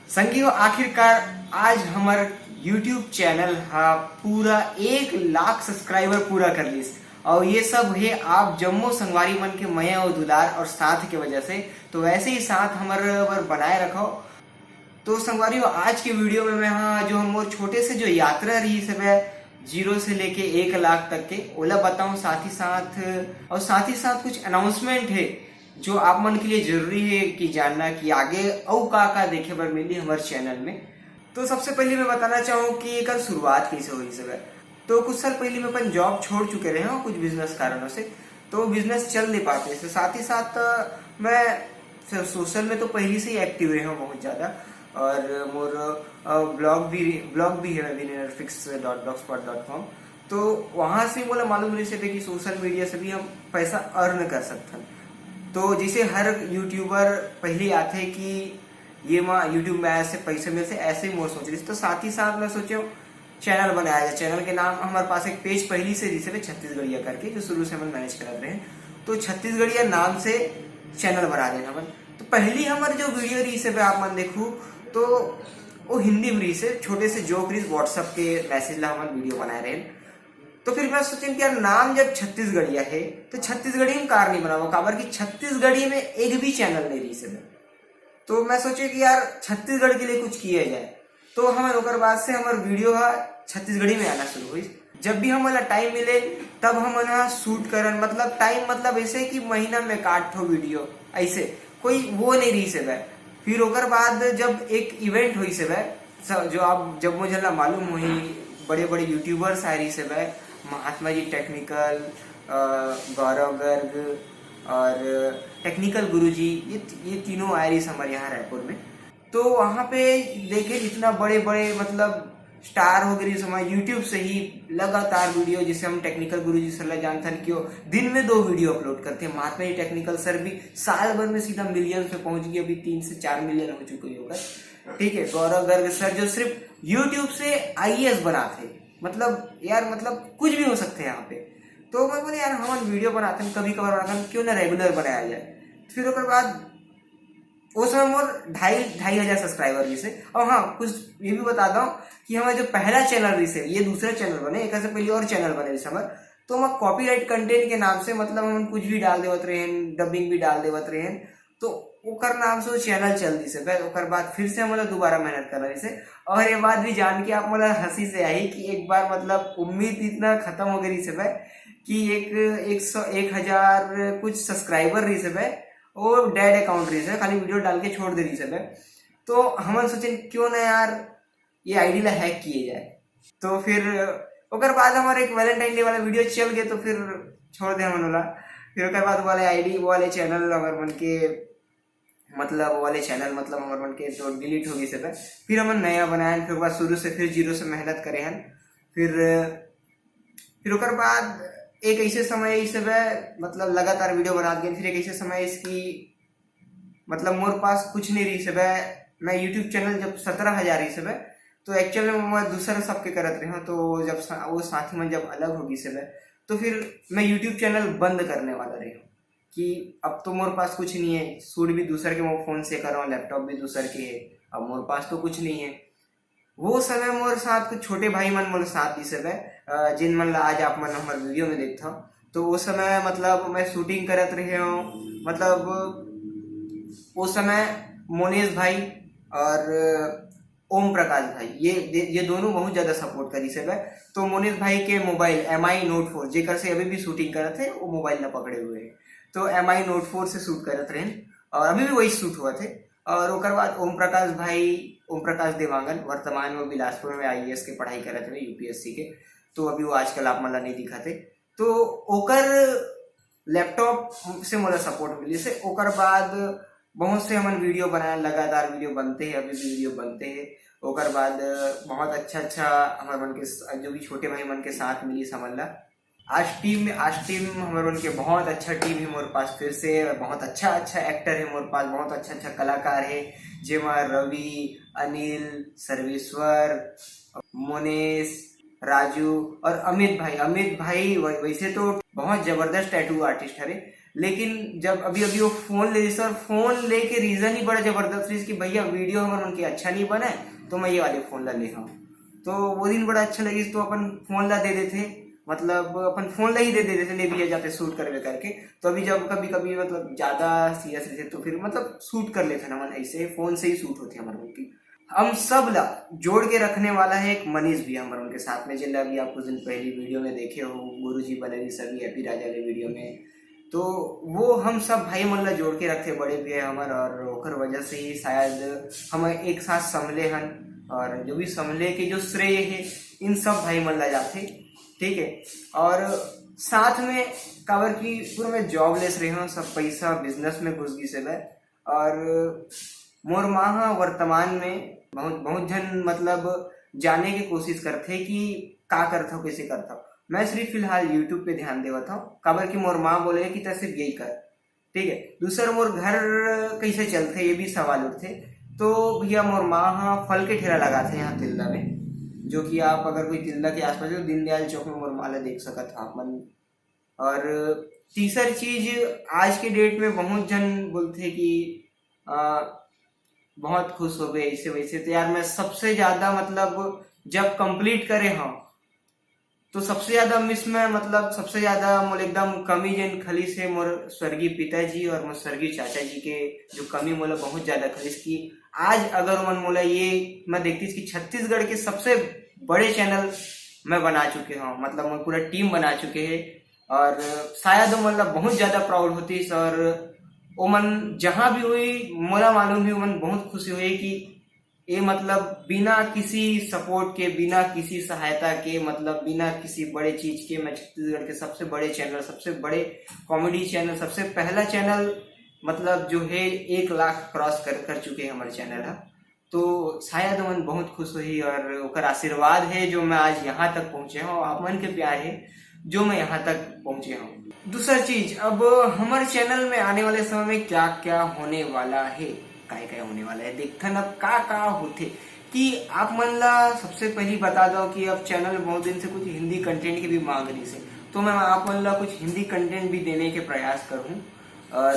संगियो आखिरकार आज हमार YouTube चैनल हा पूरा 1 लाख सब्सक्राइबर पूरा कर ली और ये सब है आप जम्मो संगवारी मन के मया और दुलार और साथ के वजह से। तो वैसे ही साथ हमारे बनाए रखो। तो संगवारियों आज के वीडियो में मैं हाँ जो हम छोटे से जो यात्रा रही सब है 0 से लेके 1 लाख तक के ओला बताऊं, साथ ही साथ कुछ अनाउंसमेंट है जो आप मन के लिए जरूरी है कि जानना कि आगे और का देखे बर मिली हमारे चैनल में। तो सबसे पहले मैं बताना चाहूँ कि एक शुरुआत कैसे हुई सब है। तो कुछ साल पहले मैं अपन जॉब छोड़ चुके रहे हैं कुछ बिजनेस कारणों से, तो बिजनेस चल नहीं पाते। तो साथ ही साथ मैं सोशल में तो पहले से ही एक्टिव रहे हूँ बहुत ज्यादा, और मोर ब्लॉग भी है winnerfix.blogspot.com। तो वहां से बोला मालूम रही से कि सोशल मीडिया से भी हम पैसा अर्न कर सकते हैं। तो जैसे हर यूट्यूबर पहले आते कि ये माँ यूट्यूब में ऐसे पैसे मिलते, ऐसे ही मोर सोच रही। तो साथ ही साथ मैं सोचा चैनल बनाया जाए। चैनल के नाम हमारे पास एक पेज पहली से जिसे छत्तीसगढ़िया करके जो शुरू से हम मैनेज कर रहे हैं, तो छत्तीसगढ़िया नाम से चैनल बना देना अपन। तो पहली हमारे जो वीडियो रही से आप मन देखू तो वो हिंदी में रही से छोटे से जोक रही व्हाट्सएप के मैसेज ला हम वीडियो बना रहे हैं। तो फिर मैं सोचे कि यार नाम जब छत्तीसगढ़िया है तो छत्तीसगढ़ी में कार नहीं बनाओ काबर की छत्तीसगढ़ी में एक भी चैनल नहीं रही से। तो मैं सोचे कि यार छत्तीसगढ़ के लिए कुछ किया जाए। तो हमारे ओकर बाद से हमारे वीडियो छत्तीसगढ़ी में आना शुरू हुई। जब भी हमारा टाइम मिले तब हम शूट करन, मतलब टाइम मतलब ऐसे कि महीना में काट हो वीडियो, ऐसे कोई वो नहीं रही से वह। फिर ओकर बाद जब एक इवेंट हुई से वह जो आप जब मुझे मालूम हुई बड़े बड़े यूट्यूबर्स आ रही से वह महात्मा जी टेक्निकल, गौरव गर्ग और टेक्निकल गुरुजी, ये तीनों आए रही हमारे यहाँ रायपुर में। तो वहाँ पे देखे इतना बड़े बड़े मतलब स्टार हो गई हमारे यूट्यूब से ही लगातार वीडियो, जिसे हम टेक्निकल गुरुजी सर जानते हैं कि दिन में 2 वीडियो अपलोड करते हैं। महात्मा जी टेक्निकल सर भी साल भर में सीधा मिलियन पे पहुंच गए, अभी 3 से 4 मिलियन हो चुके होगा। ठीक है, गौरव गर्ग सर जो सिर्फ यूट्यूब से IAS बनाते, मतलब यार मतलब कुछ भी हो सकते हैं यहाँ पे। तो मैं बोले यार हम वीडियो बनाते हैं कभी कभार बनाते हैं, क्यों ना रेगुलर बनाया जाए। फिर उसके बाद उस समय मोर 2,500 सब्सक्राइबर रही से। और हाँ कुछ ये भी बता दूं कि हमारा जो पहला चैनल रही से ये दूसरा चैनल बने, एक से पहले और चैनल बने रही हमारे। तो हम कॉपीराइट कंटेंट के नाम से मतलब हम कुछ भी डाल देवत रहे, डबिंग भी डाल देवत रहे, तो ओकर नाम से वो चैनल चल दी से। ओकर बाद फिर से हम दोबारा मेहनत कर रही से। और ये बात भी जान के आप मतलब हंसी से आई कि एक बार मतलब उम्मीद इतना खत्म हो गई से कि 1,000 कुछ सब्सक्राइबर रही से वो डेड अकाउंट रही से, खाली वीडियो डाल के छोड़ दे रही से। तो हम सोचे क्यों ना यार ये आईडी ला हैक किए जाए। तो फिर ओकर बाद हमारे एक वैलेंटाइन डे वाला वीडियो चल गए, तो फिर छोड़ दे हम लोग। फिर ओकर बाद वाले आईडी वो वाले चैनल हमारे मन के मतलब वो वाले चैनल मतलब हमारे मन के तो डिलीट हो गई से। फिर हम नया बनाए, फिर बाद शुरू से फिर 0 से मेहनत करे हैं। फिर ओकर बाद एक ऐसे समय इस मतलब लगातार वीडियो बना दिए। फिर एक ऐसे समय इसकी मतलब मोर पास कुछ नहीं रही सब। मैं यूट्यूब चैनल जब 17,000 रही सब, तो एक्चुअल में मैं दूसरा सबके करत रहे हूँ। तो जब वो साथी में जब अलग होगी सब, तो फिर मैं यूट्यूब चैनल बंद करने वाला रही हूँ कि अब तो मोर पास कुछ नहीं है। शूट भी दूसरे के मैं फोन से कर रहा हूँ, लैपटॉप भी दूसरे के है, अब मोर पास तो कुछ नहीं है। वो समय मोर साथ कुछ छोटे भाई मन मोर साथ इस समय जिन मन ला आज आप मन हमारे वीडियो में देखता हूँ। तो वो समय मतलब मैं शूटिंग करत रहे हूँ, मतलब उस समय मोनेश भाई और ओम प्रकाश भाई ये दोनों बहुत ज्यादा सपोर्ट करी से। तो मोनेश भाई के मोबाइल MI Note 4 जेकर से अभी भी शूटिंग करते थे, वो मोबाइल ना पकड़े हुए हैं। तो MI Note 4 से शूट करते रहे और अभी भी वही शूट हुआ थे। और ओकर बाद ओम प्रकाश देवांगन वर्तमान में बिलासपुर में IAS के पढ़ाई करते हुए UPSC के। तो अभी वो आजकल आप मला नहीं दिखाते। तो ओकर लैपटॉप से मोला सपोर्ट मिली से। ओकर बाद बहुत से हमन वीडियो बनाए, लगातार वीडियो बनते हैं, अभी भी वीडियो बनते हैं। ओकर बाद बहुत अच्छा हमारे मन के जो भी छोटे भाई मन के साथ मिली समझ। आज टीम हमारे उनके बहुत अच्छा टीम है मोरे पास। फिर से बहुत अच्छा एक्टर है मोरे पास, बहुत अच्छा कलाकार है जेमा रवि, अनिल, सर्वेश्वर, मोनेश, राजू और अमित भाई। वैसे तो बहुत जबरदस्त टैटू आर्टिस्ट है, लेकिन जब अभी अभी वो फोन ले और फोन लेके रीजन ही बड़ा जबरदस्त रही कि भैया वीडियो हमारे उनके अच्छा नहीं बना है तो मैं ये वाले फोन ला ले हूँ। तो वो दिन बड़ा अच्छा लगी तो अपन फोन ला दे देते, मतलब अपन फोन ला ही दे देते थे, ले भी जाते शूट करवे करके। तो अभी जब कभी कभी मतलब ज्यादा सीरियस रहते तो फिर मतलब शूट कर लेते ना मन, ऐसे फोन से ही शूट होती हमारे उनकी। हम सब ला जोड़ के रखने वाला है एक मनीष भी हमारे उनके साथ में, जिनका अभी आप कुछ दिन पहली वीडियो में देखे हो, गुरुजी बनेगी सभी हैप्पी राजा वाले वीडियो में। तो वो हम सब भाई मन जोड़ के रखे बड़े भी है हमारे, और ओकर वजह से ही शायद हम एक साथ संभले हन, और जो भी संभले के जो श्रेय है इन सब भाई मन ला जाते, ठीक है। और साथ में काबर की पूरा मैं जॉबलेस रहे हूँ, सब पैसा बिजनेस में घुस गई से, और मोर माँ वर्तमान में बहुत बहुत जन मतलब जाने की कोशिश करते कि का करता हूँ कैसे करता हूँ। मैं सिर्फ फिलहाल यूट्यूब पे ध्यान देवता हूँ, काबर की मोर माँ बोले कि तैसे यही कर, ठीक है। दूसरा मोर घर कैसे चलते ये भी सवाल उठते। तो भैया मोर माँ फल के ठेला लगाते हैं यहाँ तिल्दा में, जो कि आप अगर कोई तिल्दा के आसपास हो दीनदयाल चौक में मोर माला देख सकत हो आप मन। और तीसरी चीज आज के डेट में बहुत जन बोलते कि बहुत खुश हो गए ऐसे वैसे। तो यार मैं सबसे ज्यादा मतलब जब कंप्लीट करे हम तो सबसे ज्यादा मिस में मतलब सबसे ज्यादा मोल एकदम कमी जन खली से मोर स्वर्गीय पिताजी और मोर स्वर्गीय चाचा जी के जो कमी मोला बहुत ज्यादा खलीस की। आज अगर मन मोला ये मैं देखती कि छत्तीसगढ़ के सबसे बड़े चैनल मैं बना चुके हूँ, मतलब मैं पूरा टीम बना चुके हैं, और शायद मतलब बहुत ज्यादा प्राउड होती। और वो मन जहां भी हुई मोला मालूम भी मन बहुत खुशी हुई कि ये मतलब बिना किसी सपोर्ट के, बिना किसी सहायता के, मतलब बिना किसी बड़े चीज के मैं छत्तीसगढ़ के सबसे बड़े चैनल, सबसे बड़े कॉमेडी चैनल, सबसे पहला चैनल मतलब जो है 1 लाख क्रॉस कर चुके हैं हमारे चैनल है। तो शायद मन बहुत खुश हुई, और ओकर आशीर्वाद है जो मैं आज यहाँ तक पहुंचे हूँ, आप मन के प्यार है जो मैं यहाँ तक पहुंचे हूँ। दूसरा चीज, अब हमारे चैनल में आने वाले समय में क्या क्या होने वाला है, क्या होने वाला है देखते अब का होते कि आप मन ला सबसे पहले बता दो कि अब चैनल बहुत दिन से कुछ हिंदी कंटेंट की भी मांग रही से, तो मैं आप मन ला कुछ हिंदी कंटेंट भी देने के प्रयास करूँ। और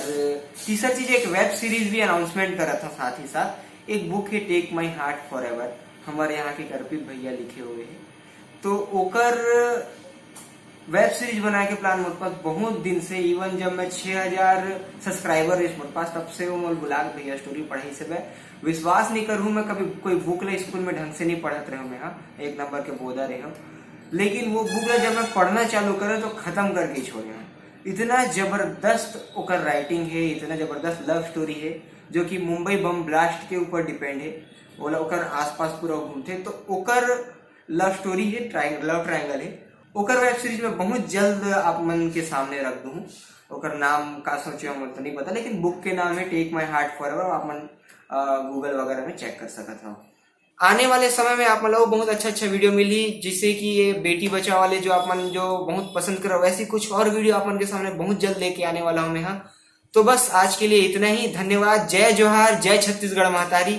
तीसरा चीज एक वेब सीरीज भी अनाउंसमेंट करा था, साथ ही साथ एक बुक है take my heart forever, हमारे यहाँ के अर्पित भैया लिखे हुए हैं। तो ओकर वेब सीरीज बनाए के प्लान मेरे पास बहुत दिन से, इवन जब मैं 6000 सब्सक्राइबर है मेरे पास तब से वो मोल बुला के भैया स्टोरी पढ़ाई से मैं विश्वास नहीं करूँ मैं कभी कोई बुक ला स्कूल में ढंग से नहीं पढ़त रहे मैं, हाँ 1 नंबर के बोधा रहे हूँ। लेकिन वो बुक ला जब मैं पढ़ना चालू करे तो खत्म करके छोड़े हैं। इतना जबरदस्त ओकर राइटिंग है, इतना जबरदस्त लव स्टोरी है जो कि मुंबई बम ब्लास्ट के ऊपर डिपेंड है, वो ओकर आसपास पूरा घूमते। तो ओकर लव स्टोरी है, लव ट्रायंगल है। ओकर वेब सीरीज में बहुत जल्द आप मन के सामने रख दूँ। ओकर नाम का सोचे हम तो नहीं पता, लेकिन बुक के नाम है take my heart forever, आप मन गूगल वगैरह में चेक कर सकते हो। आने वाले समय में आप मतलब बहुत अच्छा वीडियो मिली, जिससे कि ये बेटी बचाओ वाले जो आप मन जो बहुत पसंद करो, वैसी कुछ और वीडियो आप मन के सामने बहुत जल्द लेके आने वाला हूँ मैं। हाँ तो बस आज के लिए इतना ही, धन्यवाद। जय जोहार, जय छत्तीसगढ़ महतारी।